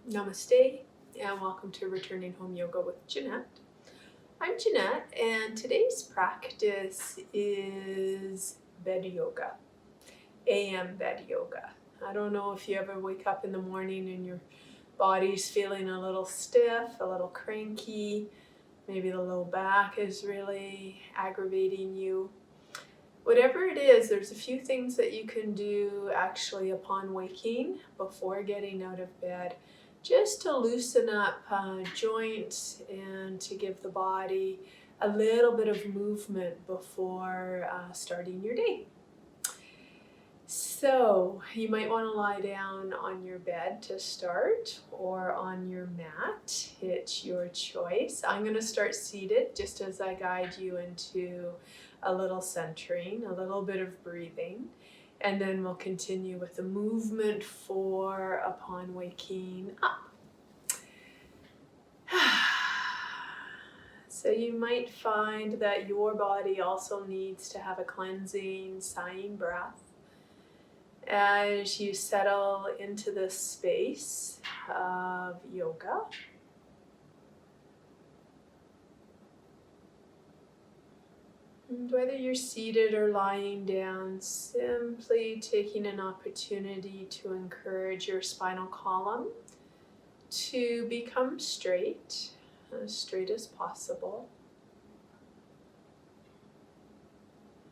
Namaste and welcome to Returning Home Yoga with Jeanette. I'm Jeanette and today's practice is bed yoga, AM bed yoga. I don't know if you ever wake up in the morning and your body's feeling a little stiff, a little cranky, maybe the low back is really aggravating you. Whatever it is, there's a few things that you can do actually upon waking before getting out of bed just to loosen up joints and to give the body a little bit of movement before starting your day. So you might want to lie down on your bed to start or on your mat. It's your choice. I'm going to start seated just as I guide you into a little centering, a little bit of breathing, and then we'll continue with the movement for upon waking up. So you might find that your body also needs to have a cleansing, sighing breath as you settle into this space of yoga. And whether you're seated or lying down, simply taking an opportunity to encourage your spinal column to become straight, as straight as possible.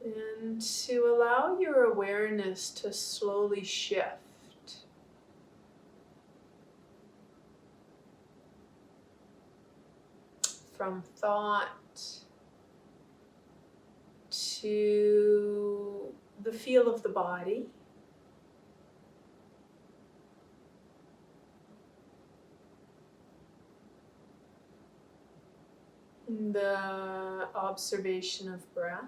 And to allow your awareness to slowly shift from thought to the feel of the body, the observation of breath,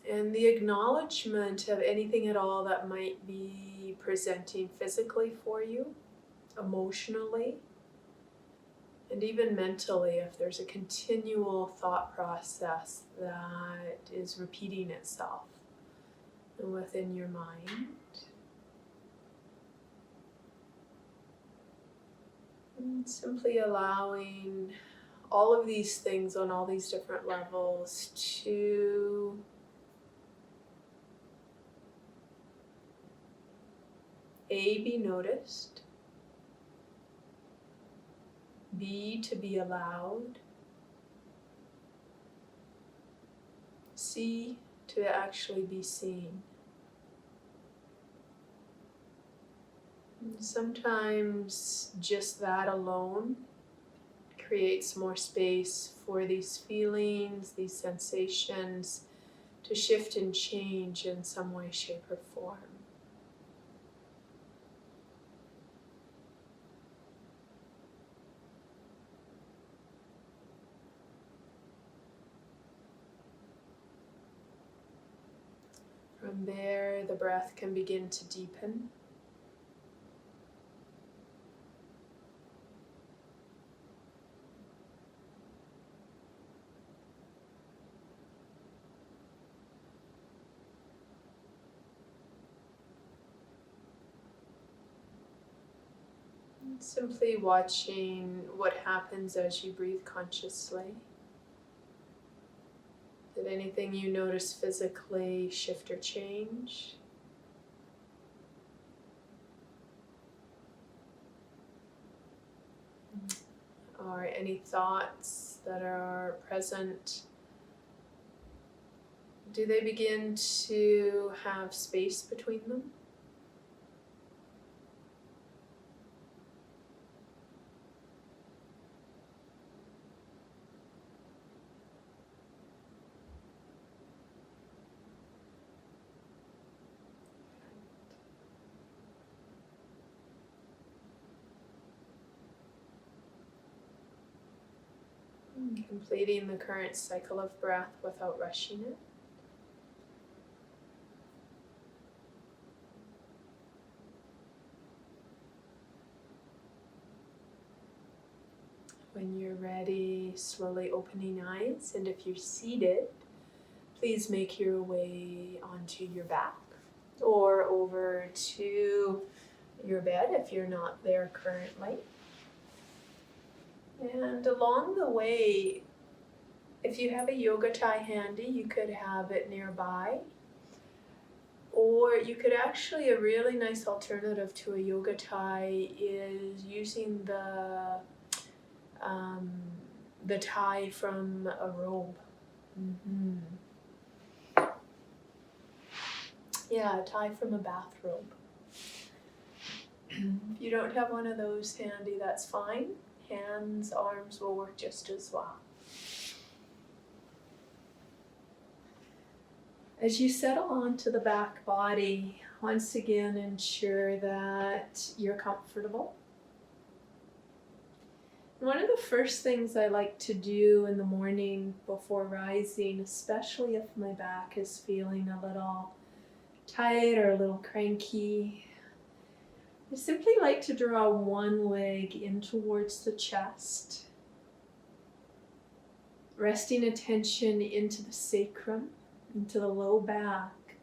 and the acknowledgement of anything at all that might be presenting physically for you, emotionally, and even mentally if there's a continual thought process that is repeating itself within your mind. And simply allowing all of these things on all these different levels to be noticed, B, to be allowed, C, to actually be seen. And sometimes just that alone creates more space for these feelings, these sensations to shift and change in some way, shape, or form. From there, the breath can begin to deepen. And simply watching what happens as you breathe consciously. Did anything you notice physically shift or change? Or any thoughts that are present, do they begin to have space between them? Completing the current cycle of breath without rushing it. When you're ready, slowly opening eyes, and if you're seated, please make your way onto your back. or over to your bed if you're not there currently. And along the way, if you have a yoga tie handy, you could have it nearby. Or you could actually, a really nice alternative to a yoga tie is using the tie from a robe. Yeah, a tie from a bathrobe. If you don't have one of those handy, that's fine. Hands, arms will work just as well. As you settle onto the back body, once again ensure that you're comfortable. One of the first things I like to do in the morning before rising, especially if my back is feeling a little tight or a little cranky, I simply like to draw one leg in towards the chest, resting attention into the sacrum, into the low back,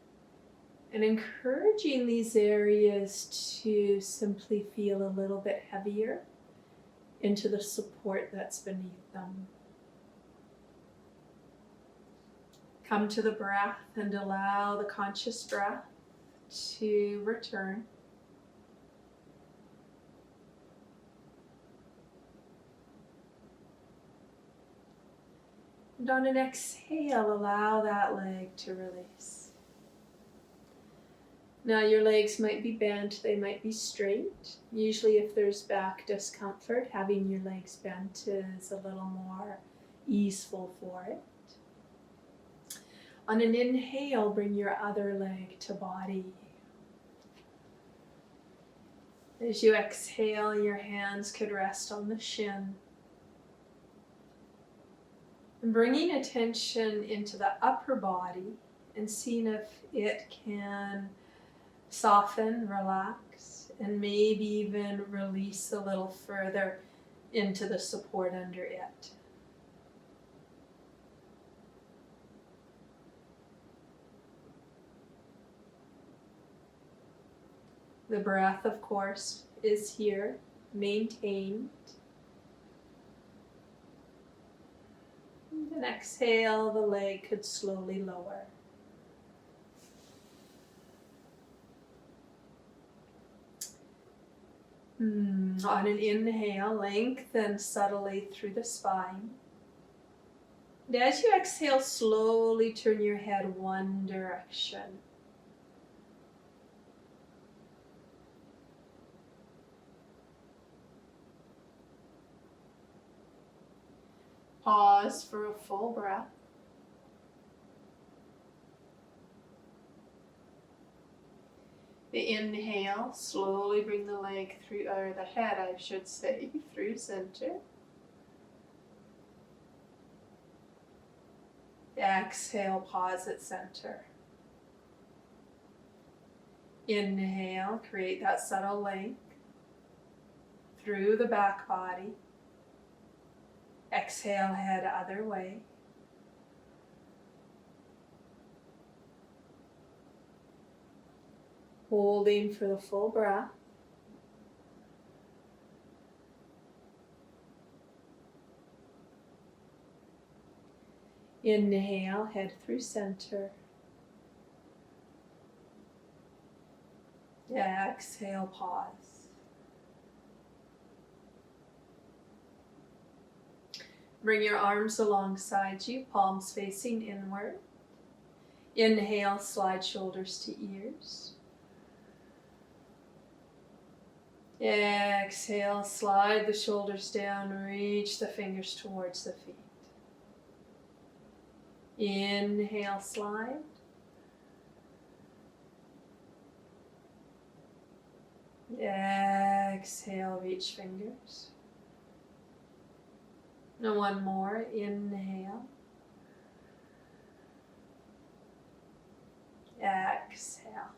and encouraging these areas to simply feel a little bit heavier into the support that's beneath them. Come to the breath and allow the conscious breath to return. And on an exhale, allow that leg to release. Now your legs might be bent, they might be straight. Usually if there's back discomfort, having your legs bent is a little more easeful for it. On an inhale, bring your other leg to body. As you exhale, your hands could rest on the shin. And bringing attention into the upper body and seeing if it can soften, relax, and maybe even release a little further into the support under it. The breath, of course, is here, maintained. And then exhale, the leg could slowly lower. On an inhale, lengthen subtly through the spine. And as you exhale, slowly turn your head one direction. Pause for a full breath. The inhale, slowly bring the leg through, or the head I should say, through center. Exhale, pause at center. Inhale, create that subtle length through the back body. Exhale, head other way. Holding for the full breath. Inhale, head through center. Exhale, pause. Bring your arms alongside you, palms facing inward. Inhale, slide shoulders to ears. Exhale, slide the shoulders down, reach the fingers towards the feet. Inhale, slide. Exhale, reach fingers. Now one more, inhale. Exhale.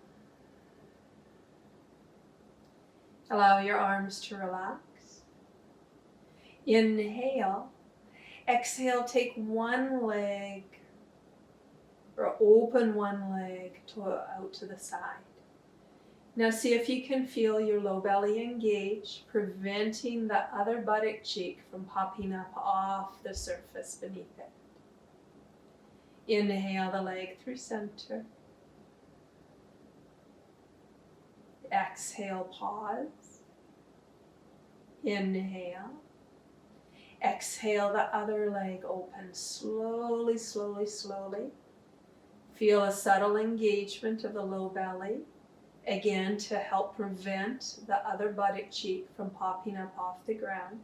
Allow your arms to relax. Inhale. Exhale, take one leg, or open one leg out to the side. Now see if you can feel your low belly engage, preventing the other buttock cheek from popping up off the surface beneath it. Inhale the leg through center. Exhale, pause. Inhale. Exhale the other leg open, slowly, slowly, slowly. Feel a subtle engagement of the low belly, again to help prevent the other buttock cheek from popping up off the ground.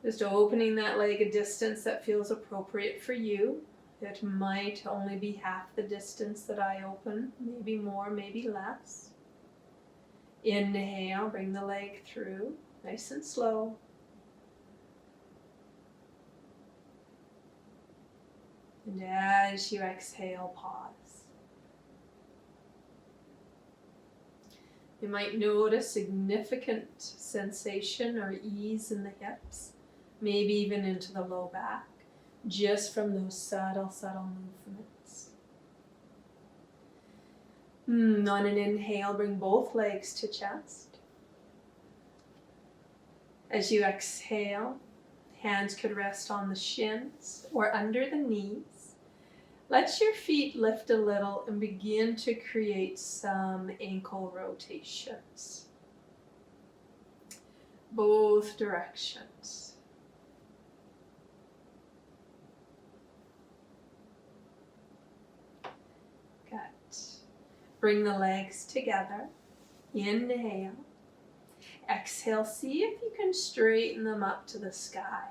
Just opening that leg a distance that feels appropriate for you. It might only be half the distance that I open, maybe more, maybe less. Inhale, bring the leg through, nice and slow. And as you exhale, pause. You might notice significant sensation or ease in the hips, maybe even into the low back, just from those subtle, subtle movements. On an inhale, bring both legs to chest. As you exhale, hands could rest on the shins or under the knees. Let your feet lift a little and begin to create some ankle rotations. Both directions. Good. Bring the legs together. Inhale. Exhale, see if you can straighten them up to the sky.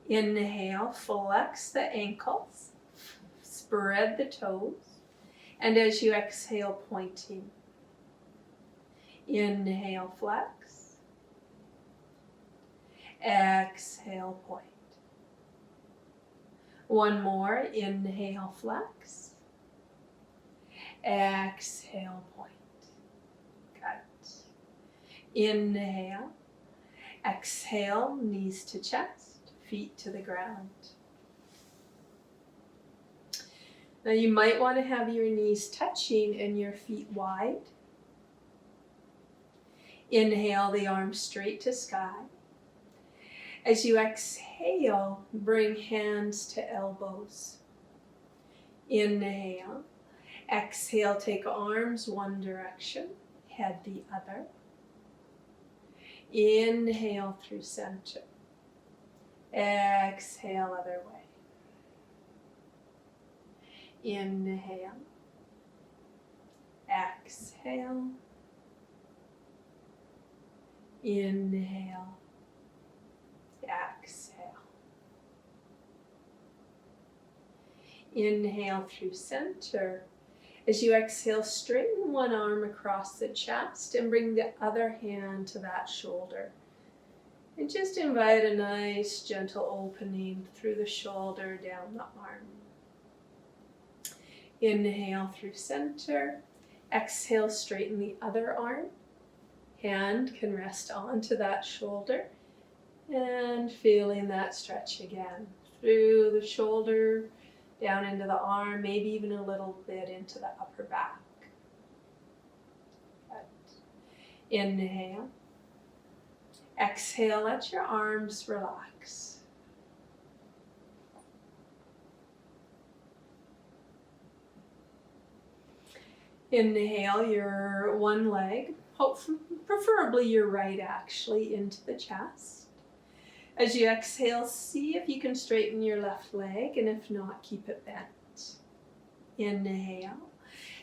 Inhale, flex the ankles, spread the toes, and as you exhale, pointing. Inhale, flex. Exhale, point. One more, inhale, flex. Exhale, point. Good. Inhale, exhale, knees to chest. Feet to the ground. Now you might want to have your knees touching and your feet wide. Inhale the arms straight to sky. As you exhale, bring hands to elbows. Inhale. Exhale, take arms one direction, head the other. Inhale through center. Exhale, other way. Inhale. Exhale. Inhale. Exhale. Inhale through center. As you exhale, straighten one arm across the chest and bring the other hand to that shoulder. And just invite a nice gentle opening through the shoulder, down the arm. Inhale through center. Exhale, straighten the other arm. Hand can rest onto that shoulder. And feeling that stretch again. Through the shoulder, down into the arm, maybe even a little bit into the upper back. Good. Inhale. Exhale, let your arms relax. Inhale your one leg, preferably your right actually, into the chest. As you exhale, see if you can straighten your left leg, and if not, keep it bent. Inhale.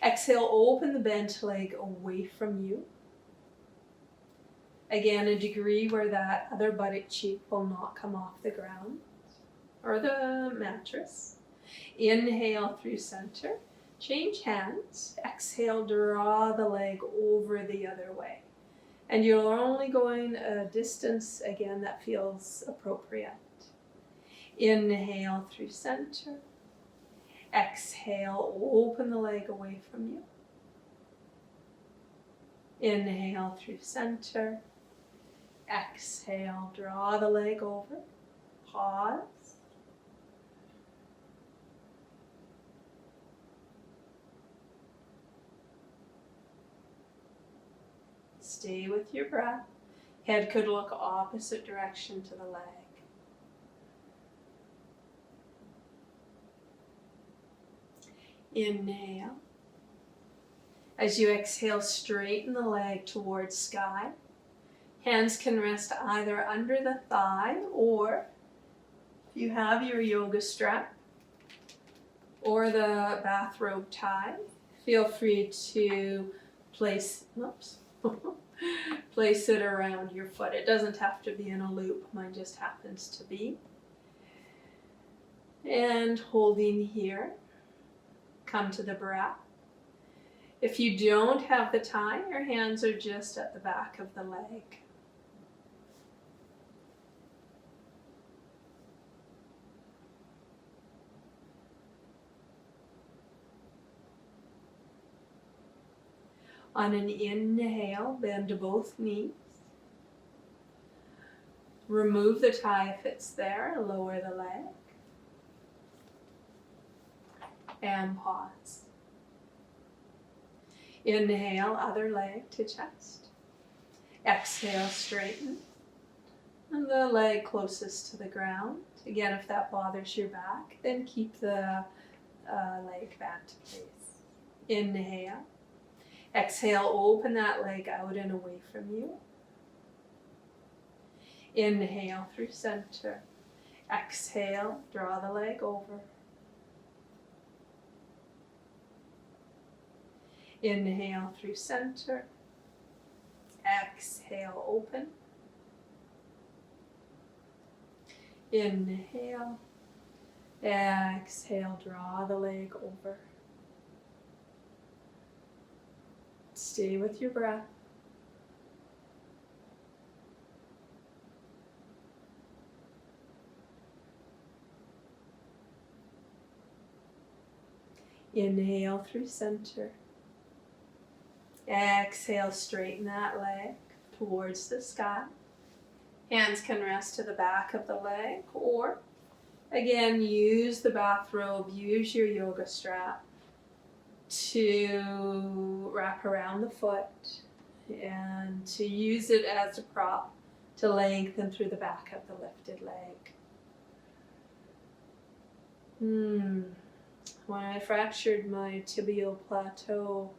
Exhale, open the bent leg away from you. Again, a degree where that other buttock cheek will not come off the ground or the mattress. Inhale through center. Change hands. Exhale, draw the leg over the other way. And you're only going a distance, again, that feels appropriate. Inhale through center. Exhale, open the leg away from you. Inhale through center. Exhale, draw the leg over. Pause. Stay with your breath. Head could look opposite direction to the leg. Inhale. As you exhale, straighten the leg towards sky. Hands can rest either under the thigh, or if you have your yoga strap or the bathrobe tie, feel free to place it around your foot. It doesn't have to be in a loop. Mine just happens to be. And holding here, come to the breath. If you don't have the tie, your hands are just at the back of the leg. On an inhale, bend both knees. Remove the tie if it's there, lower the leg. And pause. Inhale, other leg to chest. Exhale, straighten. And the leg closest to the ground. Again, if that bothers your back, then keep the leg back to place. Inhale. Exhale, open that leg out and away from you. Inhale through center. Exhale, draw the leg over. Inhale through center. Exhale, open. Inhale. Exhale, draw the leg over. Stay with your breath. Inhale through center. Exhale, straighten that leg towards the sky. Hands can rest to the back of the leg, or again, use the bathrobe, use your yoga strap to wrap around the foot and to use it as a prop to lengthen through the back of the lifted leg. When I fractured my tibial plateau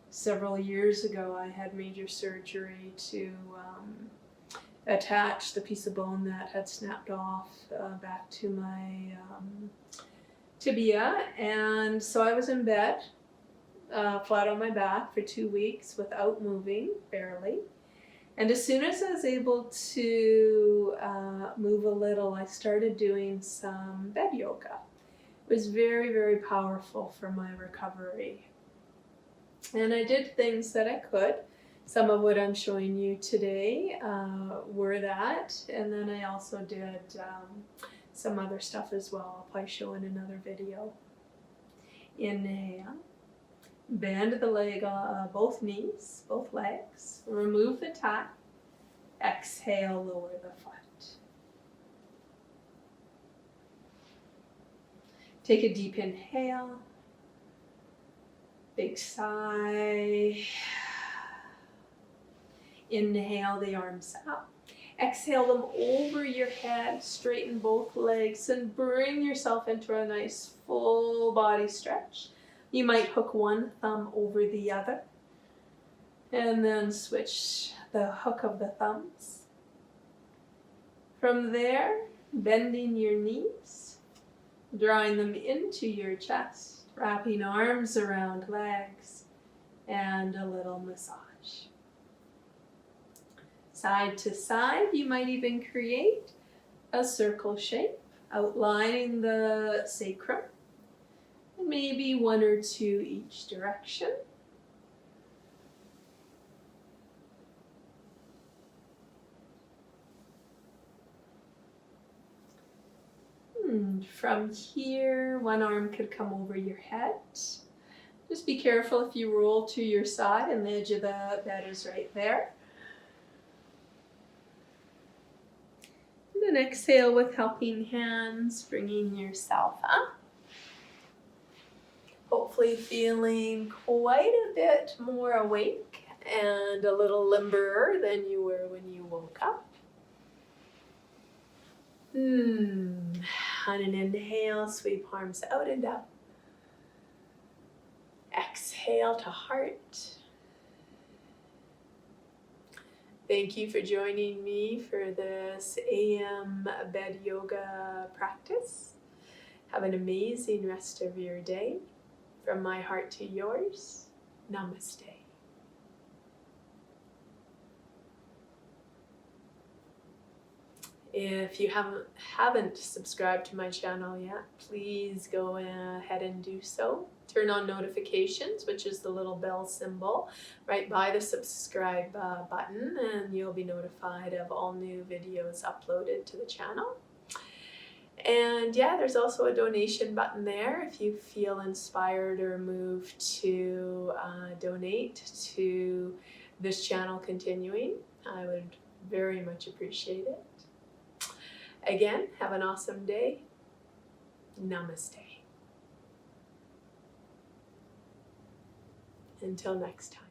several years ago, I had major surgery to attach the piece of bone that had snapped off back to my tibia, and so I was in bed flat on my back for 2 weeks without moving, barely. And as soon as I was able to move a little, I started doing some bed yoga. It was very, very powerful for my recovery. And I did things that I could. Some of what I'm showing you today were that. And then I also did some other stuff as well. I'll probably show in another video. Inhale. Bend the leg, both knees, both legs. Remove the tie. Exhale, lower the foot. Take a deep inhale. Big sigh. Inhale the arms up. Exhale them over your head. Straighten both legs and bring yourself into a nice full body stretch. You might hook one thumb over the other and then switch the hook of the thumbs. From there, bending your knees, drawing them into your chest, wrapping arms around legs, and a little massage. Side to side, you might even create a circle shape, outlining the sacrum. Maybe 1 or 2 each direction. From here, one arm could come over your head. Just be careful if you roll to your side and the edge of the bed is right there. And then exhale with helping hands, bringing yourself up. Hopefully feeling quite a bit more awake and a little limberer than you were when you woke up. On an inhale, sweep arms out and up. Exhale to heart. Thank you for joining me for this AM bed yoga practice. Have an amazing rest of your day. From my heart to yours, namaste. If you haven't subscribed to my channel yet, please go ahead and do so. Turn on notifications, which is the little bell symbol right by the subscribe button, and you'll be notified of all new videos uploaded to the channel. And yeah, there's also a donation button there if you feel inspired or moved to donate to this channel continuing. I would very much appreciate it. Again, have an awesome day. Namaste. Until next time.